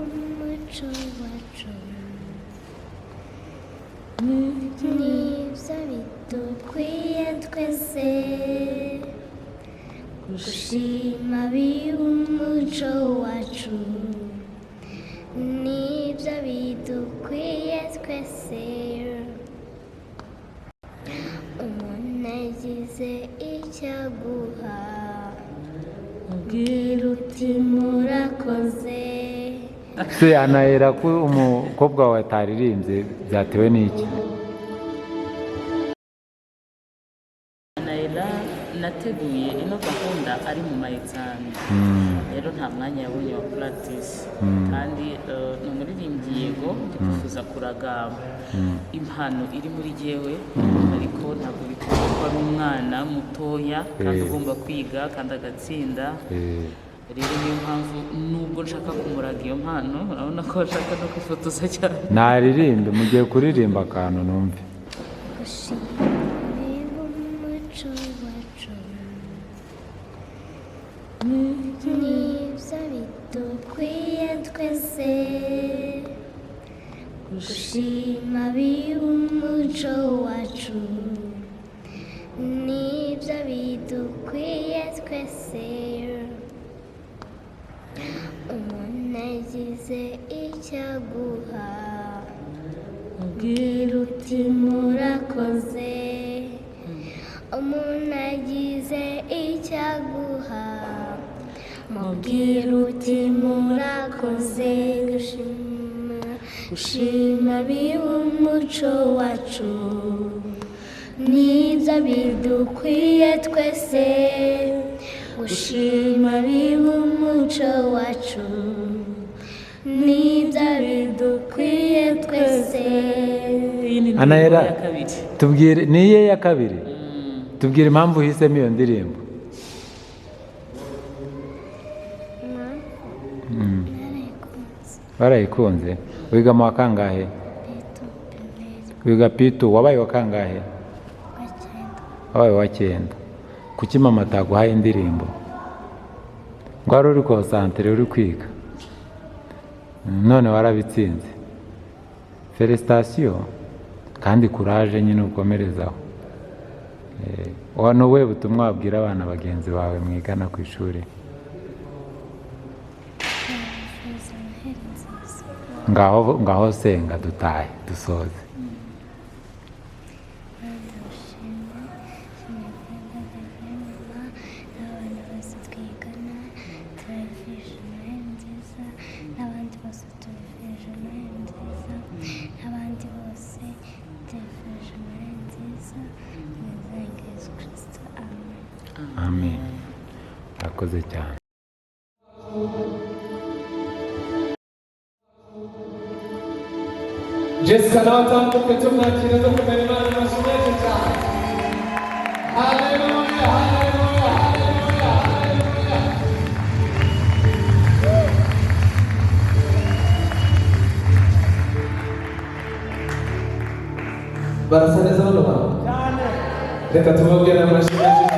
umuco wacu nibyo bidukwiye twese gushima umuco wacu nibyo bidukwiye twese umuntu agize icyo aguha ubwira uti murakoze. Se ANAELLA ko umukobwa wawe ataririmbye byatewe n'iki? ANAELLA nateguye ino gahunda ari mu mayexame rero nta mwanya yabonye wa practice kandi ni umuririmbyi yego ndifuza kuraga impano iri muri jyewe ariko ntabwo bikorwa n'umwana mutoya kandi ugomba kwiga kandi agatsinda. Rero niyo mpamvu nubwo nshaka kumuraga iyo mpano urabona ko nshaka no kwifotoza cyane. Naririmbe mugiye kuririmba akantu numve. Nibyo bidukwiye twese gushima umuco wacu nibyo bidukwiye twese umuntu agize icyo aguha ubwira uti murakoze. Umuntu agize icyo aguha mubwira uti murakoze. Gushima umuco wacu nibyo bidukwiye twese gushima umuco wacu nibyo bidukwiye twese. ANAELLA tubwire niye ya kabiri tubwire impamvu uhisemo iyo ndirimbo. Barayikunze. Wiga mu wa kangahe? Wiga pitu. Wabaye wa kangahe? Wabaye wa 9. Kuki mama ataguhaye indirimbo? Ngo wari uri konsantere uri kwiga none warabitsinze. Felicitation kandi courage nyine ukomerezaho. Wano we butumwa wabwira abana bagenzi bawe mwigana ku ishuri? Ngaho senga dutahe dusoze. Amen. Urakoze cyane. Jesca ATUBWlYE tumwakira dukomera Imana amashyi cyane. Haleluya, haleluya, haleluya, haleluya. Barasa neza hano bantu? Cyane. Reka tubabwire amashyi cyane.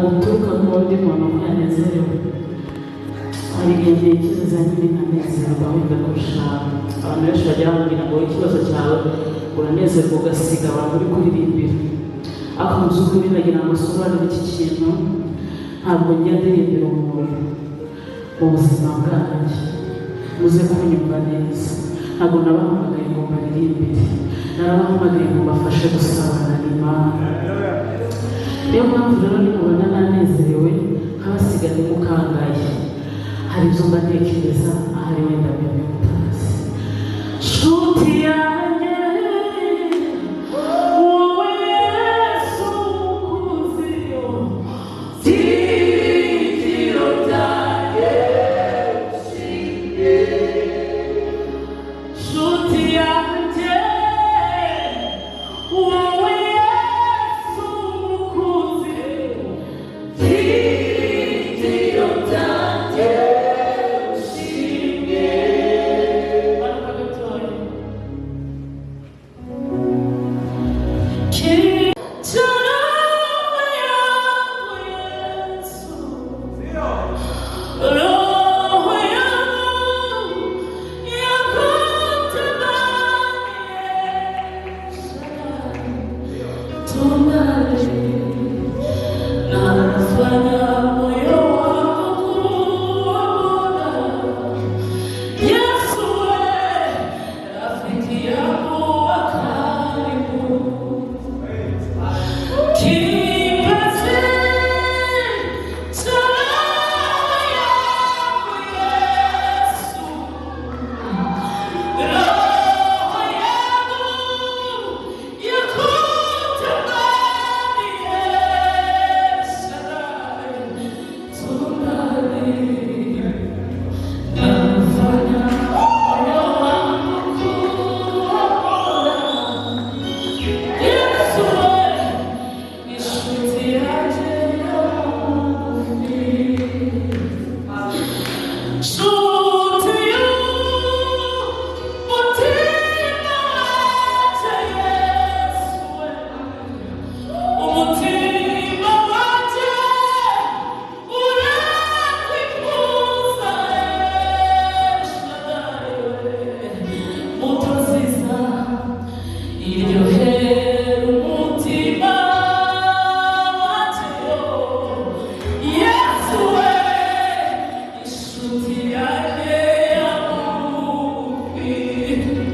guturuka ku wundi muntu yanezerewe hari igihe kizazanye n'inkanezerwa wenda kurusha abantu benshi bajya bambwira ngo ikibazo cyawe uranezerwa ugasiga abantu uri kuririmbira ariko mu by'ukuri nagira ngo nsobanure iki kintu ntabwo njya ndirimbira umuntu mu buzima bwanjye muze kunyumva neza ntabwo nabahamagaye ngo baririmbire narabahamagaye ngo bafashe gusabana n'Imana niyo mpamvu rero nimubona nanezerewe nk'abasiganye mukangaye hari ibyo mbatekereza ahari wenda mbere mutazi nshuti yanjye wowe Yesu ukuziyo byiringiro byanjye ushimye nshuti yanjye wowe Yesu ukuziyo byiringiro byanjye ushimye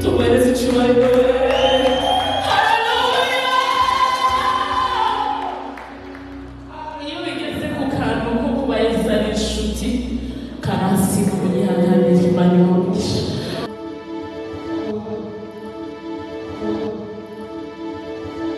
Tumereze icyubahiro